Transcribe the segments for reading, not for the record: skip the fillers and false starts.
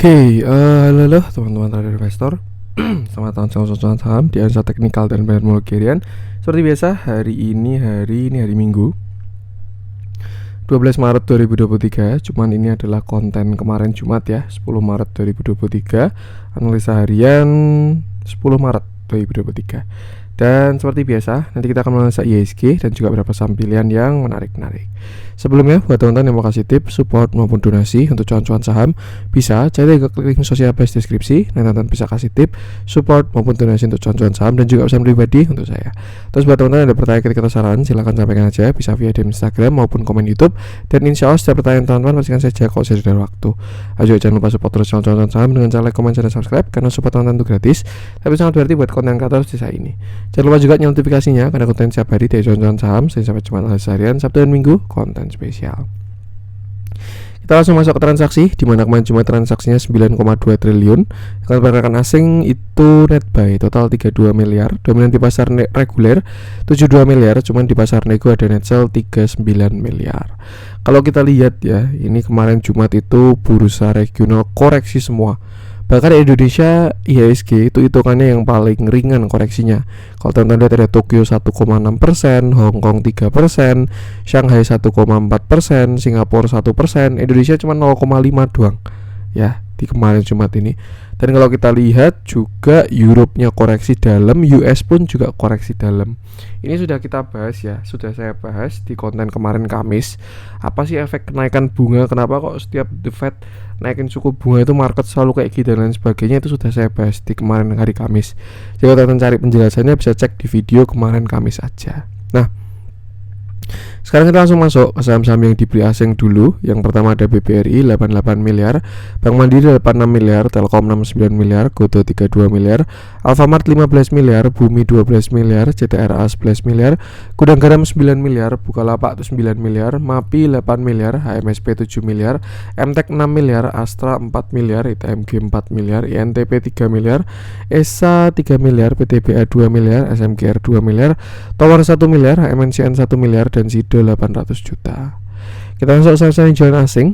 Halo teman-teman trader investor. Selamat datang channel Cuan Saham di analisa teknikal dan teknologi harian. Seperti biasa, hari ini hari Minggu 12 Maret 2023. Cuman ini adalah konten kemarin Jumat ya, 10 Maret 2023. Analisa harian 10 Maret 2023. Dan seperti biasa, nanti kita akan menganalisa IHSG dan juga beberapa saham pilihan yang menarik-menarik. Sebelumnya, buat teman-teman yang mau kasih tips, support maupun donasi untuk cuan-cuan saham, bisa cari ke link sosial base deskripsi. Dan teman-teman bisa kasih tips, support maupun donasi untuk cuan-cuan saham dan juga pesan pribadi untuk saya. Terus buat teman-teman yang ada pertanyaan ketika saran, silahkan sampaikan aja, bisa via DM Instagram maupun komen YouTube. Dan insya Allah setiap pertanyaan teman-teman pastikan saya jaga kok sesuai waktu. Ayo jangan lupa support terus cuan-cuan saham dengan cara like, komen, dan subscribe, karena support teman-teman itu gratis, tapi sangat berarti buat konten kreator sisa ini. Jangan lupa juga nyalakan notifikasinya karena konten setiap hari dari cuan-cuan saham. Saya sampai Jumat, analisa harian, Sabtu dan Minggu konten spesial. Kita langsung masuk ke transaksi, di mana kemarin cuma transaksinya 9,2 triliun. Kalau pergerakan asing itu net buy total 32 miliar, dominan di pasar reguler 72 miliar, cuman di pasar nego ada net sell 39 miliar. Kalau kita lihat ya, ini kemarin Jumat itu bursa regional koreksi semua. Bahkan di Indonesia IHSG itu hitungannya yang paling ringan koreksinya. Kalau teman-teman lihat ada Tokyo 1,6%, Hong Kong 3%, Shanghai 1,4%, Singapura 1%, Indonesia cuma 0,5 doang ya di kemarin Jumat ini. Dan kalau kita lihat juga Europe-nya koreksi dalam, US pun juga koreksi dalam. Ini sudah kita bahas ya, sudah saya bahas di konten kemarin Kamis. Apa sih efek kenaikan bunga? Kenapa kok setiap The Fed naikin suku bunga itu market selalu kayak gitu dan lain sebagainya? Itu sudah saya bahas di kemarin hari Kamis. Jadi kalau teman-teman cari penjelasannya bisa cek di video kemarin Kamis aja. Nah, sekarang kita langsung masuk ke saham-saham yang dibeli asing dulu. Yang pertama ada BBRI 88 miliar, Bank Mandiri 86 miliar, Telkom 69 miliar, Goto 32 miliar, Alfamart 15 miliar, Bumi 12 miliar, CTRA 11 miliar, Gudang Garam 9 miliar, Bukalapak 9 miliar, MAPI 8 miliar, HMSP 7 miliar, MTEK 6 miliar, Astra 4 miliar, ITMG 4 miliar, INTP 3 miliar, ESA 3 miliar, PTBA 2 miliar, SMGR 2 miliar, Tower 1 miliar, MNCN 1 miliar, dan SIDO 800 juta. Kita masuk saham yang jalan asing.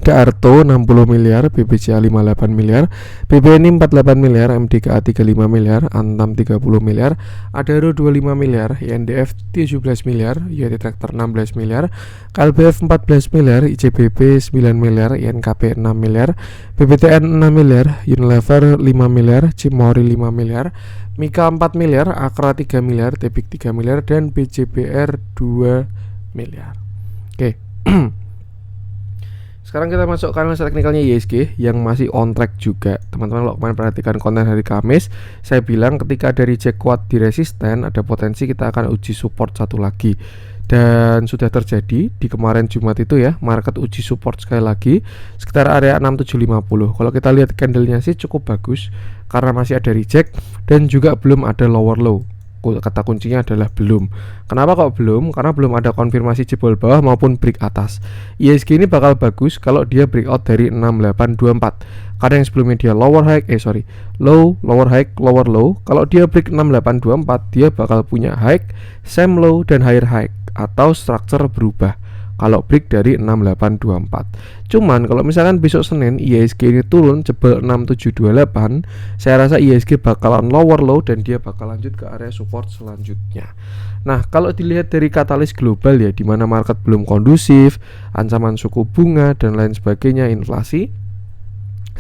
Ada Arto 60 miliar, BBCA 58 miliar, BBNI 48 miliar, MDKA 35 miliar, Antam 30 miliar, Adaro 25 miliar, INDF 17 miliar, Yeti Traktor 16 miliar, KLBF 14 miliar, ICBP 9 miliar, INKP 6 miliar, BBTN 6 miliar, Unilever 5 miliar, Cimori 5 miliar, Mika 4 miliar, Akra 3 miliar, Tepik 3 miliar, dan BJBR 2 miliar. Oke. Sekarang kita masuk ke analisa teknikalnya IHSG yang masih on track juga. Teman-teman kalau kemarin perhatikan konten hari Kamis, saya bilang ketika dari cek kuat di resisten, ada potensi kita akan uji support satu lagi. Dan sudah terjadi di kemarin Jumat itu ya, market uji support sekali lagi sekitar area 6750. Kalau kita lihat candlenya sih cukup bagus karena masih ada reject dan juga belum ada lower low. Kata kuncinya adalah belum. Kenapa kok belum? Karena belum ada konfirmasi jebol bawah maupun break atas. IHSG ini bakal bagus kalau dia breakout dari 6824. Karena yang sebelumnya dia lower high, lower low. Kalau dia break 6824, dia bakal punya high, same low, dan higher high atau structure berubah kalau break dari 6824. Cuman kalau misalkan besok Senin IHSG ini turun jebol 6728, saya rasa IHSG bakalan lower low dan dia bakal lanjut ke area support selanjutnya. Nah, kalau dilihat dari katalis global ya, di mana market belum kondusif, ancaman suku bunga dan lain sebagainya, inflasi,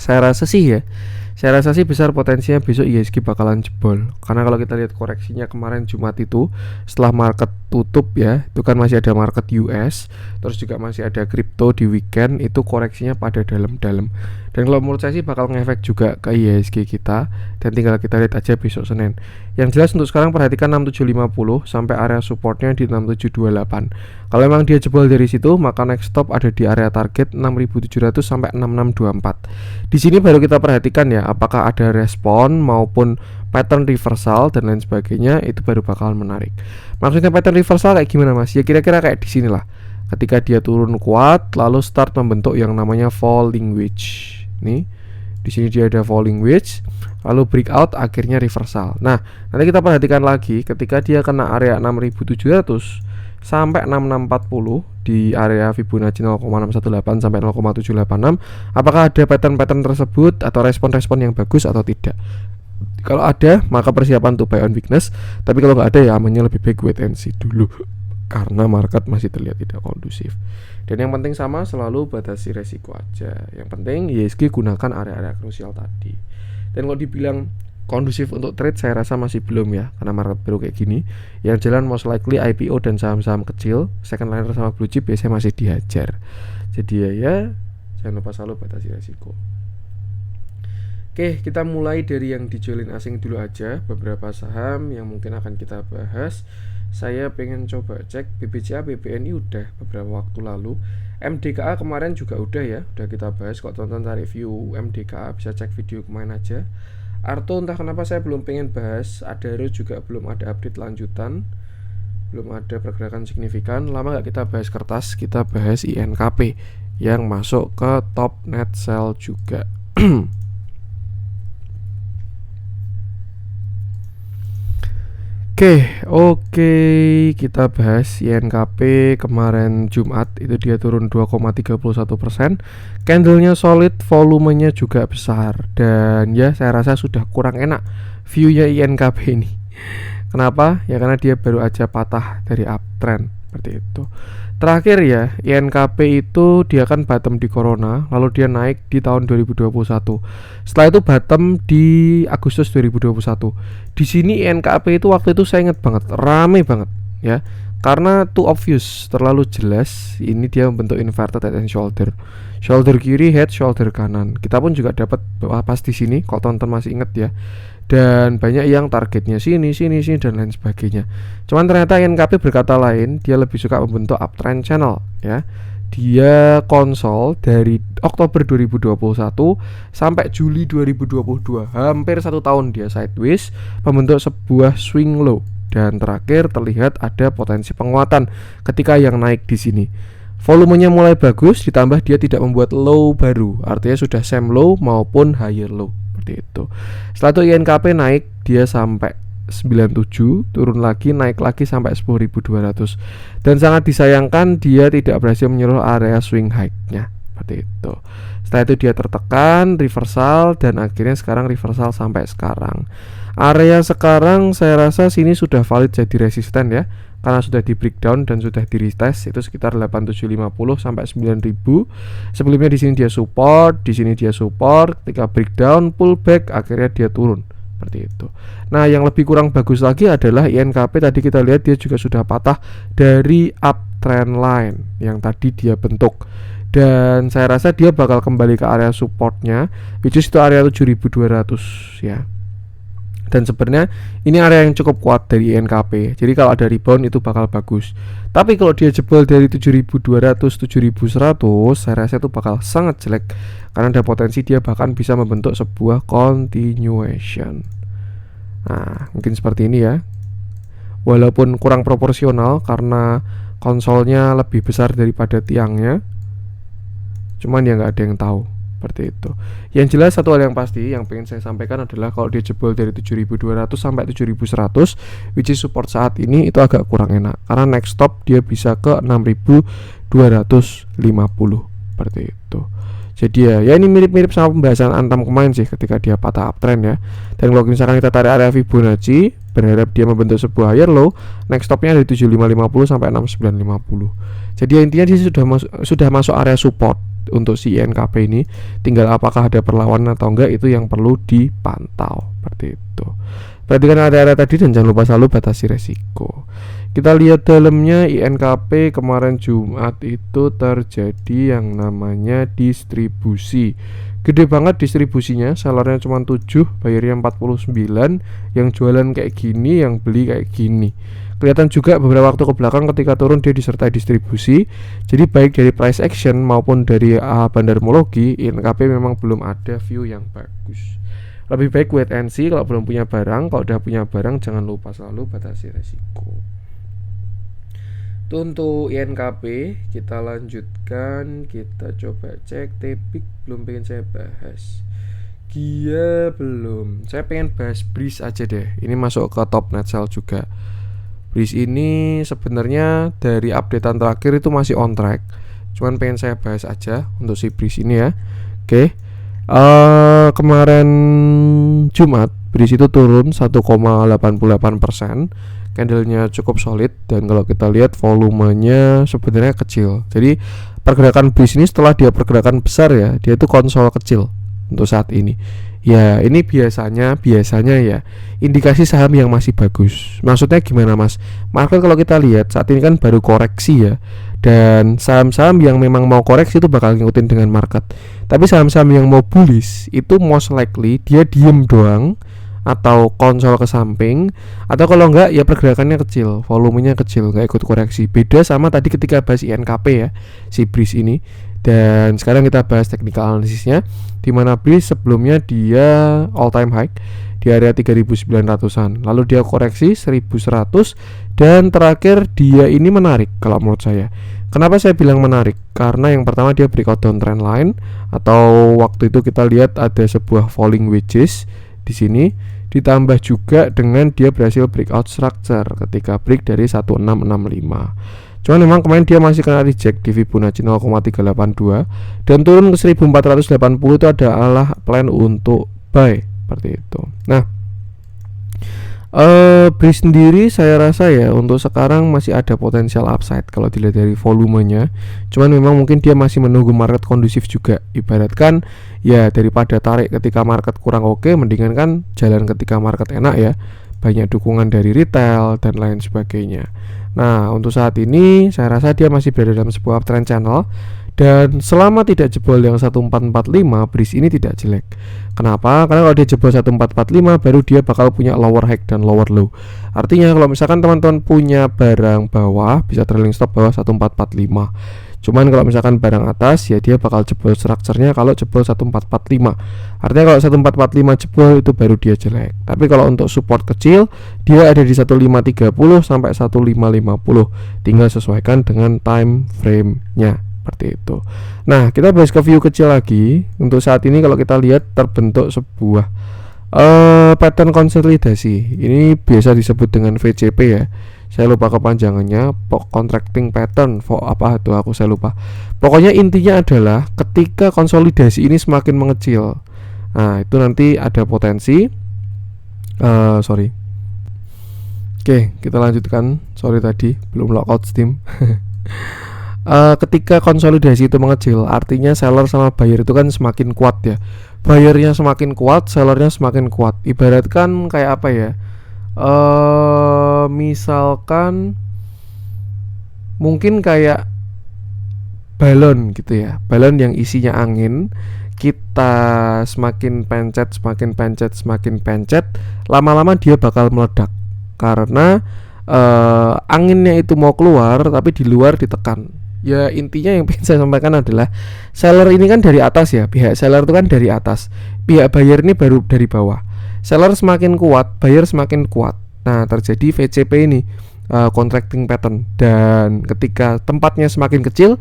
saya rasa sih besar potensinya besok IHSG bakalan jebol. Karena kalau kita lihat koreksinya kemarin Jumat itu, setelah market tutup ya, itu kan masih ada market US, terus juga masih ada kripto di weekend, itu koreksinya pada dalam-dalam. Dan kalau menurut saya sih bakal ngefek juga ke IHSG kita, dan tinggal kita lihat aja besok Senin. Yang jelas untuk sekarang perhatikan 6750 sampai area supportnya di 6728. Kalau memang dia jebol dari situ, maka next stop ada di area target 6700 sampai 6624. Di sini baru kita perhatikan ya, apakah ada respon maupun pattern reversal dan lain sebagainya, itu baru bakal menarik. Maksudnya pattern reversal kayak gimana Mas? Ya kira-kira kayak di sinilah. Ketika dia turun kuat lalu start membentuk yang namanya falling wedge. Nih, di sini dia ada falling wedge, lalu breakout akhirnya reversal. Nah, nanti kita perhatikan lagi ketika dia kena area 6700, sampai 6640 di area Fibonacci 0,618 sampai 0,786. Apakah ada pattern-pattern tersebut atau respon-respon yang bagus atau tidak? Kalau ada, maka persiapan untuk buy on weakness. Tapi kalau nggak ada, ya amannya lebih baik wait and see dulu karena market masih terlihat tidak kondusif. Dan yang penting sama, selalu batasi resiko aja. Yang penting ISG gunakan area-area krusial tadi. Dan kalau dibilang kondusif untuk trade, saya rasa masih belum ya, karena market baru kayak gini. Yang jalan most likely IPO dan saham-saham kecil, second liner sama blue chip biasanya masih dihajar. Jadi ya jangan lupa selalu batasi resiko. Oke, kita mulai dari yang dijualin asing dulu aja. Beberapa saham yang mungkin akan kita bahas. Saya pengen coba cek BBCA, BBNI udah beberapa waktu lalu. MDKA kemarin juga udah ya, udah kita bahas. Kalau tonton review MDKA bisa cek video kemarin aja. Arto entah kenapa saya belum pengen bahas. Adaro juga belum ada update lanjutan, belum ada pergerakan signifikan. Lama gak kita bahas kertas, kita bahas INKP yang masuk ke top net sell juga. Oke, kita bahas INKP kemarin Jumat itu dia turun 2,31%. Candlenya solid, volumenya juga besar, dan ya saya rasa sudah kurang enak view-nya INKP ini. Kenapa? Ya karena dia baru aja patah dari uptrend seperti itu. Terakhir ya, INKP itu dia kan bottom di Corona, lalu dia naik di tahun 2021. Setelah itu bottom di Agustus 2021. Di sini INKP itu waktu itu saya ingat banget, rame banget ya. Karena too obvious, terlalu jelas. Ini dia membentuk inverted head and shoulder. Shoulder kiri, head, shoulder kanan. Kita pun juga dapat pas di sini, kalau tonton masih inget ya. Dan banyak yang targetnya sini dan lain sebagainya. Cuman ternyata INKP berkata lain, dia lebih suka membentuk uptrend channel ya. Dia konsol dari Oktober 2021 sampai Juli 2022, hampir 1 tahun dia sideways membentuk sebuah swing low, dan terakhir terlihat ada potensi penguatan ketika yang naik di sini. Volumenya mulai bagus, ditambah dia tidak membuat low baru, artinya sudah same low maupun higher low seperti itu. Setelah itu INKP naik, dia sampai 97, turun lagi, naik lagi sampai 10.200. Dan sangat disayangkan dia tidak berhasil menyentuh area swing high-nya seperti itu. Setelah itu dia tertekan, reversal, dan akhirnya sekarang reversal sampai sekarang. Area sekarang saya rasa sini sudah valid jadi resisten ya, karena sudah di breakdown dan sudah di retest, itu sekitar 8750 sampai 9000. Sebelumnya di sini dia support, di sini dia support, ketika breakdown pullback akhirnya dia turun seperti itu. Nah, yang lebih kurang bagus lagi adalah INKP tadi kita lihat dia juga sudah patah dari uptrend line yang tadi dia bentuk. Dan saya rasa dia bakal kembali ke area supportnya, which is itu area 7200 ya. Dan sebenarnya ini area yang cukup kuat dari INKP. Jadi kalau ada rebound itu bakal bagus. Tapi kalau dia jebol dari 7200, 7100, saya rasa itu bakal sangat jelek, karena ada potensi dia bahkan bisa membentuk sebuah continuation. Nah, mungkin seperti ini ya. Walaupun kurang proporsional karena konsolnya lebih besar daripada tiangnya, cuman ya nggak ada yang tahu seperti itu. Yang jelas satu hal yang pasti yang pengen saya sampaikan adalah kalau dia jebol dari 7200 sampai 7100, which is support saat ini, itu agak kurang enak karena next stop dia bisa ke 6250 seperti itu. Jadi ya ini mirip-mirip sama pembahasan Antam kemarin sih ketika dia patah uptrend ya. Dan kalau misalkan kita tarik area Fibonacci, berharap dia membentuk sebuah higher low, next stopnya dari 7550 sampai 6950. Jadi intinya dia sudah masuk area support untuk si INKP ini. Tinggal apakah ada perlawanan atau enggak, itu yang perlu dipantau seperti itu. Perhatikan area-area tadi dan jangan lupa selalu batasi resiko. Kita lihat dalamnya INKP kemarin Jumat itu terjadi yang namanya distribusi. Gede banget distribusinya, sellernya cuma 7, bayarnya 49, yang jualan kayak gini, yang beli kayak gini. Kelihatan juga beberapa waktu ke belakang ketika turun dia disertai distribusi. Jadi baik dari price action maupun dari bandarmologi, INKP memang belum ada view yang bagus. Lebih baik wait and see kalau belum punya barang. Kalau udah punya barang jangan lupa selalu batasi resiko. Untuk INKP kita lanjutkan, kita coba cek Tepik, belum pengen saya bahas. Gia belum, saya pengen bahas Breeze aja deh. Ini masuk ke top net sell juga. Breeze ini sebenarnya dari updatean terakhir itu masih on track. Cuman pengen saya bahas aja untuk si Breeze ini ya. Oke. Kemarin Jumat Breeze itu turun 1,88%. Candlenya cukup solid, dan kalau kita lihat volumenya sebenarnya kecil. Jadi pergerakan Breeze ini setelah dia pergerakan besar ya, dia itu konsol kecil untuk saat ini. Ya ini biasanya ya indikasi saham yang masih bagus. Maksudnya gimana mas? Market kalau kita lihat saat ini kan baru koreksi ya, dan saham-saham yang memang mau koreksi itu bakal ngikutin dengan market. Tapi saham-saham yang mau bullish itu most likely dia diem doang atau konsol ke samping, atau kalau enggak ya pergerakannya kecil, volumenya kecil, nggak ikut koreksi. Beda sama tadi ketika bahas INKP ya, si Breeze ini. Dan sekarang kita bahas technical analisisnya, dimana Breeze sebelumnya dia all time high di area 3900-an, lalu dia koreksi 1100, dan terakhir dia ini menarik kalau menurut saya. Kenapa saya bilang menarik? Karena yang pertama dia breakout downtrend line, atau waktu itu kita lihat ada sebuah falling wedges di sini, ditambah juga dengan dia berhasil breakout structure ketika break dari 1665. Cuman memang kemarin dia masih kena reject di Fibonacci 0,382 dan turun ke 1480. Itu adalah plan untuk buy seperti itu. Nah, Breeze sendiri saya rasa ya untuk sekarang masih ada potensial upside kalau dilihat dari volumenya. Cuman memang mungkin dia masih menunggu market kondusif juga. Ibaratkan ya daripada tarik ketika market kurang oke, mendingan kan jalan ketika market enak ya. Banyak dukungan dari retail dan lain sebagainya. Nah untuk saat ini saya rasa dia masih berada dalam sebuah uptrend channel, dan selama tidak jebol yang 1445, Breeze ini tidak jelek. Kenapa? Karena kalau dia jebol 1445 baru dia bakal punya lower high dan lower low. Artinya kalau misalkan teman-teman punya barang bawah, bisa trailing stop bawah 1445. Cuman kalau misalkan barang atas ya dia bakal jebol strukturnya kalau jebol 1445. Artinya kalau 1445 jebol itu baru dia jelek. Tapi kalau untuk support kecil dia ada di 1530 sampai 1550. Tinggal sesuaikan dengan time frame-nya seperti itu. Nah, kita bahas ke view kecil lagi. Untuk saat ini kalau kita lihat terbentuk sebuah pattern konsolidasi. Ini biasa disebut dengan VCP ya. Saya lupa kepanjangannya, contracting pattern, apa itu aku saya lupa. Pokoknya intinya adalah ketika konsolidasi ini semakin mengecil, nah itu nanti ada potensi. Sorry. Oke, kita lanjutkan. Sorry tadi belum lockout Steam. Ketika konsolidasi itu mengecil, artinya seller sama buyer itu kan semakin kuat ya. Buyernya semakin kuat, sellernya semakin kuat. Ibaratkan kayak apa ya? Misalkan mungkin kayak balon gitu ya, balon yang isinya angin. Kita semakin pencet, lama-lama dia bakal meledak karena anginnya itu mau keluar tapi di luar ditekan. Ya intinya yang pengen saya sampaikan adalah seller ini kan dari atas ya, pihak seller itu kan dari atas, pihak buyer ini baru dari bawah. Seller semakin kuat, buyer semakin kuat. Nah terjadi VCP ini, contracting pattern. Dan ketika tempatnya semakin kecil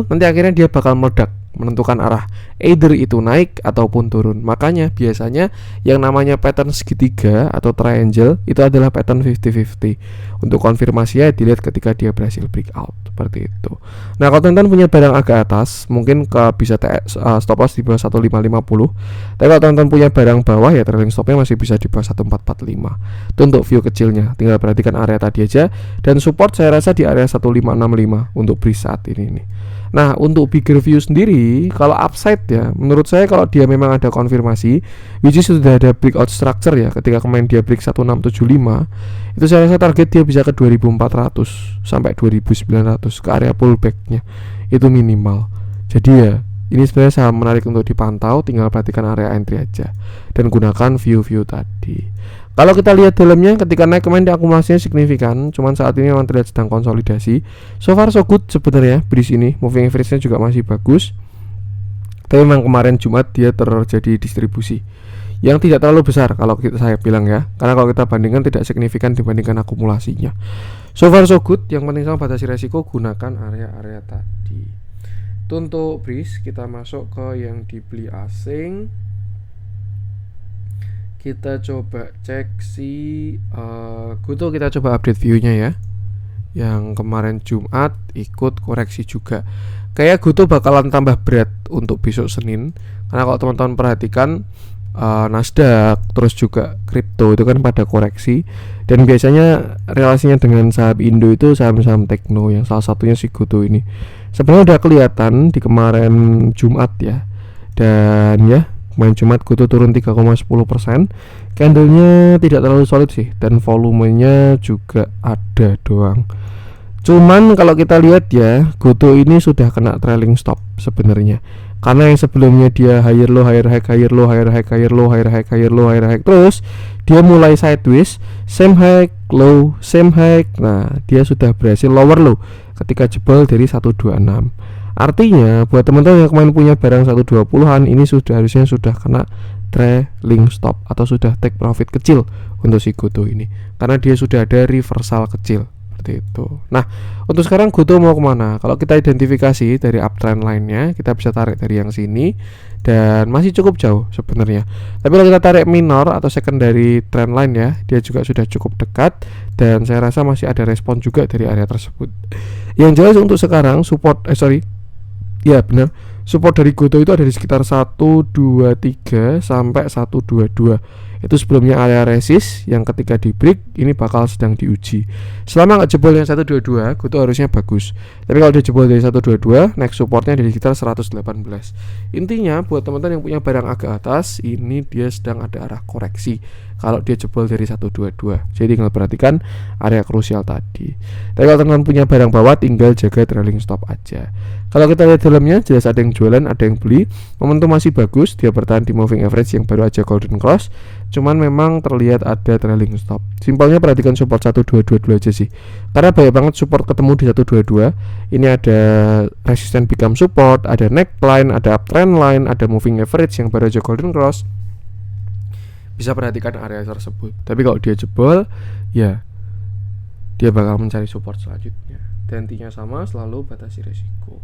nanti akhirnya dia bakal meledak, menentukan arah, either itu naik ataupun turun. Makanya biasanya yang namanya pattern segitiga atau triangle itu adalah pattern 50-50. Untuk konfirmasinya dilihat ketika dia berhasil breakout seperti itu. Nah kalau teman-teman punya barang agak atas, mungkin bisa stop loss di bawah 1550. Tapi kalau teman-teman punya barang bawah ya trailing stopnya masih bisa di bawah 1445. Itu untuk view kecilnya, tinggal perhatikan area tadi aja. Dan support saya rasa di area 1565 untuk Breeze saat ini nih. Nah untuk bigger view sendiri, kalau upside ya menurut saya kalau dia memang ada konfirmasi, which is sudah ada breakout structure ya, ketika kemarin dia break 1675, itu saya rasa target dia bisa ke 2400 sampai 2900 ke area pullbacknya itu minimal. Jadi ya ini sebenarnya sangat menarik untuk dipantau, tinggal perhatikan area entry aja dan gunakan view-view tadi. Kalau kita lihat dalamnya, ketika naik kemarin akumulasinya signifikan, cuman saat ini memang terlihat sedang konsolidasi. So far so good sebenarnya Breeze ini, moving average-nya juga masih bagus. Tapi memang kemarin Jumat dia terjadi distribusi yang tidak terlalu besar kalau saya bilang ya, karena kalau kita bandingkan tidak signifikan dibandingkan akumulasinya. So far so good, yang penting sama batasi resiko, gunakan area-area tadi. Itu untuk Breeze. Kita masuk ke yang dibeli asing. kita coba cek si Goto, kita coba update view-nya ya. Yang kemarin Jumat ikut koreksi juga. Kayak Goto bakalan tambah berat untuk besok Senin. Karena kalau teman-teman perhatikan Nasdaq terus juga kripto itu kan pada koreksi, dan biasanya relasinya dengan saham Indo itu saham-saham tekno, yang salah satunya si Goto ini. Sebenarnya udah kelihatan di kemarin Jumat ya. Dan ya, kemarin Jumat Goto turun 3,10%. Candlenya tidak terlalu solid sih, dan volumenya juga ada doang. Cuman kalau kita lihat ya, Goto ini sudah kena trailing stop sebenarnya. Karena yang sebelumnya dia higher low, higher high, higher low, higher high, higher low, higher high, higher low, higher high, terus dia mulai sideways, same high, low, same high. Nah, dia sudah berhasil lower low ketika jebol dari 126. Artinya buat teman-teman yang kemarin punya barang 120-an, ini harusnya sudah kena trailing stop atau sudah take profit kecil untuk si Goto ini, karena dia sudah ada reversal kecil seperti itu. Nah, untuk sekarang Goto mau kemana? Kalau kita identifikasi dari uptrend line-nya, kita bisa tarik dari yang sini dan masih cukup jauh sebenarnya. Tapi kalau kita tarik minor atau secondary trend line ya, dia juga sudah cukup dekat dan saya rasa masih ada respon juga dari area tersebut. Yang jelas untuk sekarang support ya benar, support dari Goto itu ada di sekitar 123 sampai 122. Itu sebelumnya area resist yang ketika di break ini bakal sedang diuji. Selama nggak jebol yang 122, Goto harusnya bagus. Tapi kalau dia jebol dari 122, next supportnya di sekitar 118. Intinya buat teman-teman yang punya barang agak atas, ini dia sedang ada arah koreksi kalau dia jebol dari 122. Jadi tinggal perhatikan area krusial tadi. Tapi kalau teman-teman punya barang bawah, tinggal jaga trailing stop aja. Kalau kita lihat dalamnya, jelas ada yang jualan, ada yang beli. Momentum masih bagus, dia bertahan di moving average yang baru aja golden cross. Cuman memang terlihat ada trailing stop. Simpelnya perhatikan support 1222 dulu aja sih. Karena banyak banget support ketemu di 122. Ini ada resistance become support, ada neckline, ada uptrend line, ada moving average yang baru aja golden cross. Bisa perhatikan area tersebut. Tapi kalau dia jebol, ya dia bakal mencari support selanjutnya. Dan intinya sama, selalu batasi resiko.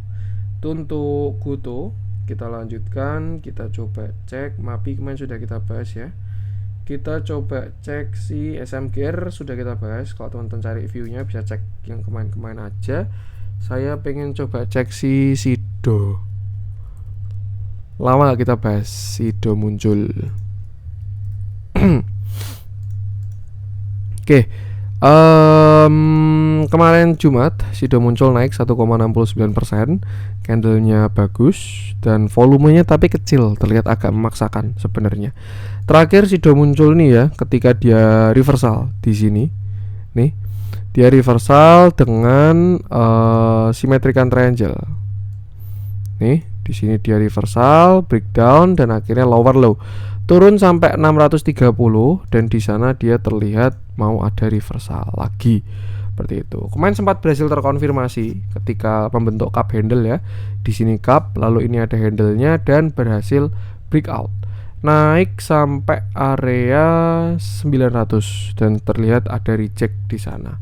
Itu untuk Goto. Kita lanjutkan, kita coba cek MAPI, kemarin sudah kita bahas ya. Kita coba cek si SM Gear, sudah kita bahas. Kalau teman-teman cari view-nya bisa cek yang kemarin-kemarin aja. Saya pengen coba cek si Sido. Lama gak kita bahas Sido muncul. Oke. Kemarin Jumat Sido muncul naik 1,69%. Candlenya bagus dan volumenya tapi kecil, terlihat agak memaksakan sebenarnya. Terakhir Sido muncul nih ya, ketika dia reversal di sini. Nih, dia reversal dengan symmetrical triangle. Nih, di sini dia reversal, breakdown dan akhirnya lower low. Turun sampai 630 dan di sana dia terlihat mau ada reversal lagi. Seperti itu. Kemarin sempat berhasil terkonfirmasi ketika membentuk cup handle ya. Di sini cup, lalu ini ada handle-nya dan berhasil breakout. Naik sampai area 900 dan terlihat ada reject di sana.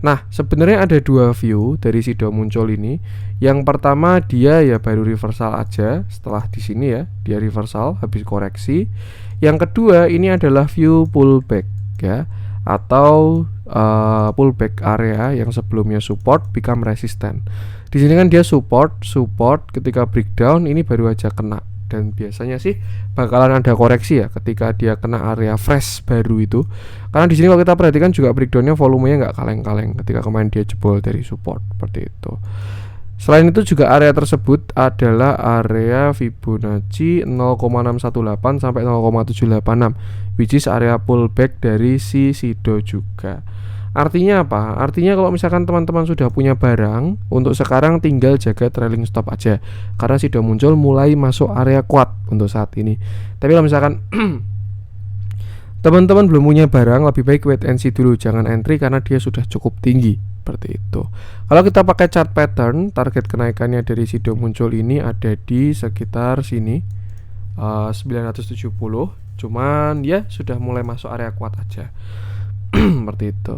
Nah, sebenarnya ada dua view dari Sido muncul ini. Yang pertama dia ya baru reversal aja setelah di sini ya, dia reversal habis koreksi. Yang kedua ini adalah view pullback ya, atau pullback area yang sebelumnya support become resistant. Di sini kan dia support ketika breakdown ini baru aja kena. Dan biasanya sih bakalan ada koreksi ya ketika dia kena area fresh baru itu. Karena di sini kalau kita perhatikan juga breakdownnya volumenya nggak kaleng-kaleng ketika kemarin dia jebol dari support seperti itu. Selain itu juga area tersebut adalah area Fibonacci 0,618 sampai 0,786, which is area pullback dari si Sido juga. Artinya apa? Artinya kalau misalkan teman-teman sudah punya barang, untuk sekarang tinggal jaga trailing stop aja. Karena Sido muncul mulai masuk area kuat untuk saat ini. Tapi kalau misalkan teman-teman belum punya barang, lebih baik wait and see dulu, jangan entry karena dia sudah cukup tinggi. Seperti itu. Kalau kita pakai chart pattern, target kenaikannya dari Sido muncul ini ada di sekitar sini 970. Cuman ya sudah mulai masuk area kuat aja. Seperti itu.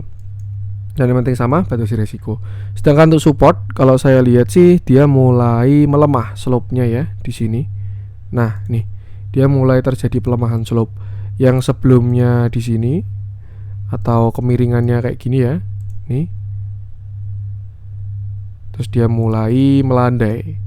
Dan yang penting sama, batasi resiko. Sedangkan untuk support, kalau saya lihat sih dia mulai melemah slope-nya ya di sini. Nah, nih, dia mulai terjadi pelemahan slope. yang sebelumnya di sini atau kemiringannya kayak gini ya, nih. Terus dia mulai melandai.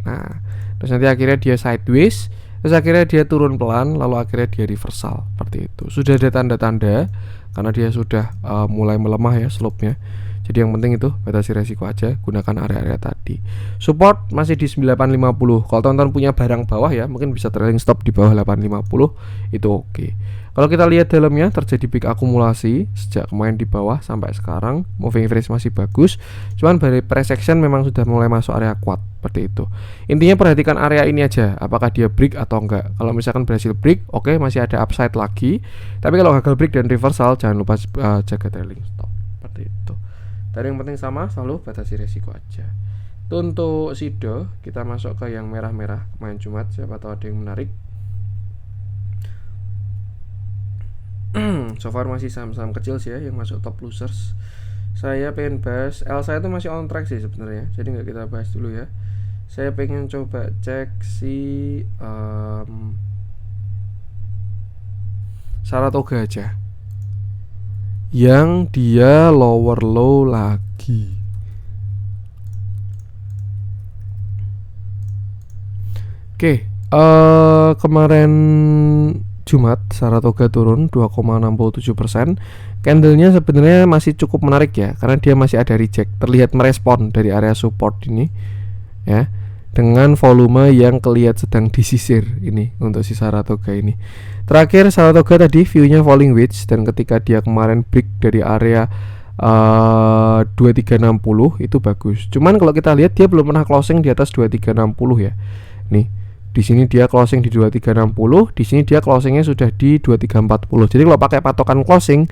Nah, terus nanti akhirnya dia sideways, terus akhirnya dia turun pelan, lalu akhirnya dia reversal seperti itu. Sudah ada tanda-tanda karena dia sudah mulai melemah ya slope-nya. Jadi yang penting itu batasi resiko aja, gunakan area-area tadi. Support masih di 9850. Kalau teman-teman punya barang bawah ya, mungkin bisa trailing stop di bawah 850, itu oke. Kalau kita lihat dalamnya terjadi peak akumulasi sejak kemarin di bawah sampai sekarang, moving average masih bagus. Cuman dari price action memang sudah mulai masuk area kuat seperti itu. Intinya perhatikan area ini aja, apakah dia break atau enggak. Kalau misalkan berhasil break, oke, masih ada upside lagi. Tapi kalau gagal break dan reversal, jangan lupa jaga trailing stop seperti itu. Dan yang penting sama, selalu batasi resiko aja. Itu untuk Sido, kita masuk ke yang merah-merah kemarin Jumat, siapa tahu ada yang menarik. So far masih saham-saham kecil sih ya yang masuk top losers. Saya pengen bahas Elsa itu masih on track sih sebenarnya, jadi nggak kita bahas dulu ya. Saya pengen coba cek si Saratoga aja, yang dia lower low lagi. Oke, kemarin Jumat Saratoga turun 2,67%. Candlenya sebenarnya masih cukup menarik ya, karena dia masih ada reject, terlihat merespon dari area support ini ya, dengan volume yang kelihatan sedang disisir ini untuk si Saratoga ini. Terakhir Saratoga tadi view-nya falling wedge, dan ketika dia kemarin break dari area 2360 itu bagus. Cuman kalau kita lihat dia belum pernah closing di atas 2360 ya. Nih, di sini dia closing di 2360, di sini dia closingnya sudah di 2340. Jadi kalau pakai patokan closing,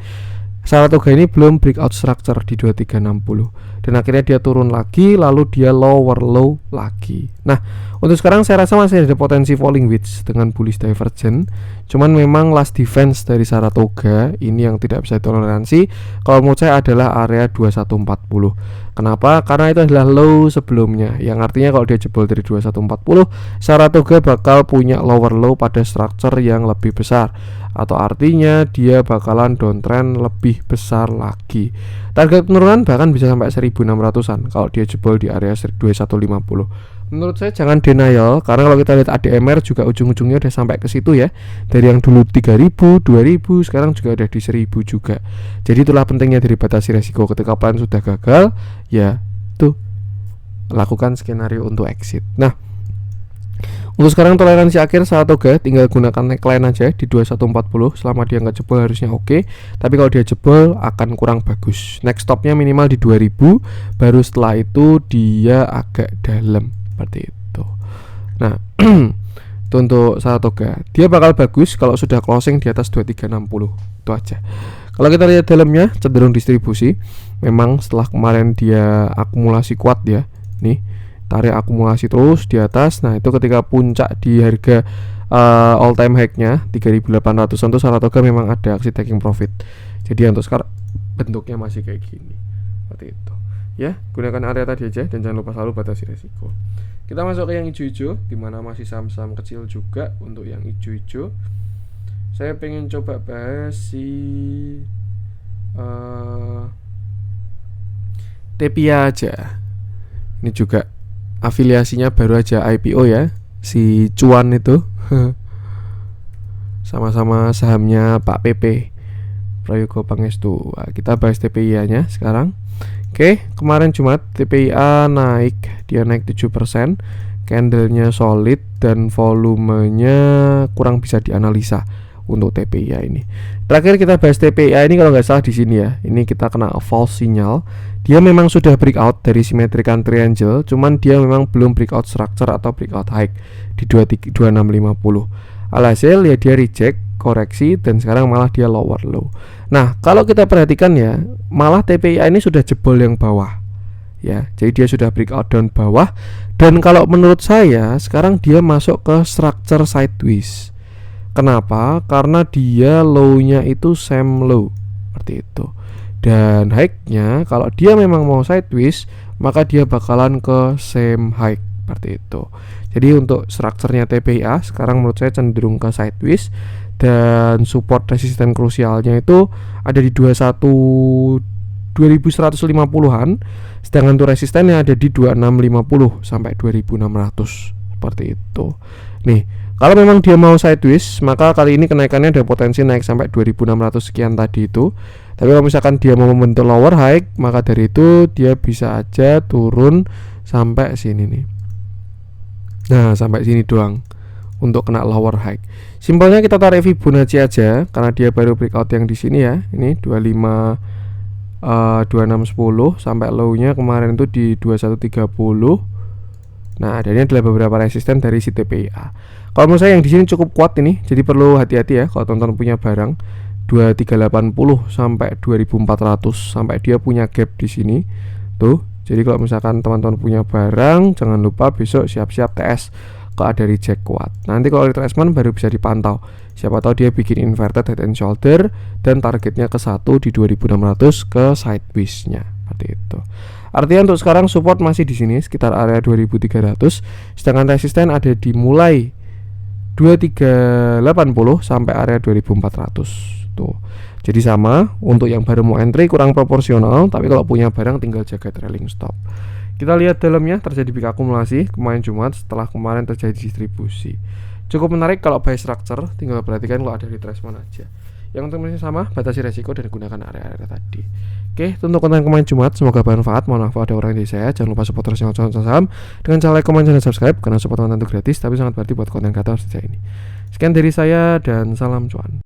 Saratoga ini belum breakout structure di 2360, dan akhirnya dia turun lagi, lalu dia lower low lagi. Nah, untuk sekarang saya rasa masih ada potensi falling wedge dengan bullish divergence. Cuman memang last defense dari Saratoga ini yang tidak bisa toleransi kalau menurut saya adalah area 2140. Kenapa? Karena itu adalah low sebelumnya, yang artinya kalau dia jebol dari 2140, Saratoga bakal punya lower low pada structure yang lebih besar, atau artinya dia bakalan downtrend lebih besar lagi. Target penurunan bahkan bisa sampai 1600-an kalau dia jebol di area 2150. Menurut saya jangan denial, karena kalau kita lihat ADMR juga ujung-ujungnya udah sampai ke situ ya. Dari yang dulu 3000, 2000, sekarang juga udah di 1000 juga. Jadi itulah pentingnya dari batasi resiko. Ketika plan sudah gagal, ya tuh lakukan skenario untuk exit. Nah, untuk sekarang toleransi akhir Saratoga tinggal gunakan neckline aja di 2140. Selama dia nggak jebol harusnya oke. Tapi kalau dia jebol akan kurang bagus. Next stopnya minimal di 2000, baru setelah itu dia agak dalam seperti itu. Nah, itu untuk Saratoga. Dia bakal bagus kalau sudah closing di atas 2360. Itu aja. Kalau kita lihat dalamnya cenderung distribusi. Memang setelah kemarin dia akumulasi kuat ya. Nih, tarik akumulasi terus di atas. Nah, itu ketika puncak di harga all time high-nya 3800-an tuh Saratoga memang ada aksi taking profit. Jadi untuk sekarang bentuknya masih kayak gini. Seperti itu. Ya, gunakan area tadi aja dan jangan lupa selalu batasi resiko. Kita masuk ke yang hijau-hijau, dimana masih saham-saham kecil juga. Untuk yang hijau-hijau, saya pengen coba bahas si Tepia aja. Ini juga afiliasinya baru aja IPO ya, si Cuan itu. Sama-sama sahamnya Pak PP, Prayogo Pangestu. Nah, kita bahas TPIA nya sekarang. Oke, kemarin Jumat TPIA naik, dia naik 7%. Candlenya solid dan volumenya kurang bisa dianalisa untuk TPIA ini. Terakhir kita bahas TPIA ini kalau nggak salah di sini ya. Ini kita kena false signal. Dia memang sudah breakout dari symmetrical triangle, cuman dia memang belum breakout structure atau breakout high di 2650. Alhasil ya dia reject, koreksi, dan sekarang malah dia lower low. Nah, kalau kita perhatikan ya, malah TPIA ini sudah jebol yang bawah ya. Jadi dia sudah breakout down bawah, dan kalau menurut saya sekarang dia masuk ke structure sideways. Kenapa? Karena dia low-nya itu same low seperti itu. Dan high-nya kalau dia memang mau sideways, maka dia bakalan ke same high seperti itu. Jadi untuk strukturnya TPIA sekarang menurut saya cenderung ke sideways, dan support resisten krusialnya itu ada di 2150-an, sedangkan untuk resistennya ada di 2650 sampai 2600 seperti itu. Nih, kalau memang dia mau sideways, maka kali ini kenaikannya ada potensi naik sampai 2600 sekian tadi itu. Tapi kalau misalkan dia mau membentuk lower high, maka dari itu dia bisa aja turun sampai sini nih. Nah, sampai sini doang untuk kena lower high. Simpelnya kita tarik Fibonacci aja karena dia baru breakout yang di sini ya. Ini 2610 sampai low-nya kemarin itu di 2130. Nah, dan ini adalah beberapa resisten dari si TPIA. Kalau menurut saya yang di sini cukup kuat ini, jadi perlu hati-hati ya kalau teman-teman punya barang 2380 sampai 2400 sampai dia punya gap di sini. Tuh. Jadi kalau misalkan teman-teman punya barang, jangan lupa besok siap-siap TS kalau ada reject kuat. Nanti kalau retracement baru bisa dipantau. Siapa tahu dia bikin inverted head and shoulder dan targetnya ke 1 di 2600 ke sideways-nya. Seperti itu. Artinya untuk sekarang support masih di sini sekitar area 2300, sedangkan resisten ada di mulai 2380 sampai area 2400. Tuh. Jadi sama, untuk yang baru mau entry kurang proporsional, tapi kalau punya barang tinggal jaga trailing stop. Kita lihat dalamnya terjadi peak akumulasi kemarin Jumat setelah kemarin terjadi distribusi. Cukup menarik kalau buy structure, tinggal perhatikan kalau ada retracement aja. Yang penting sama, batasi resiko dan gunakan area-area tadi. Oke, itu untuk konten kemarin Jumat, semoga bermanfaat. Mohon maaf ada orang dari saya. Jangan lupa support terus channel saham dengan cara like, komen, dan subscribe karena support konten itu gratis tapi sangat berarti buat konten kata seperti ini. Sekian dari saya dan salam cuan.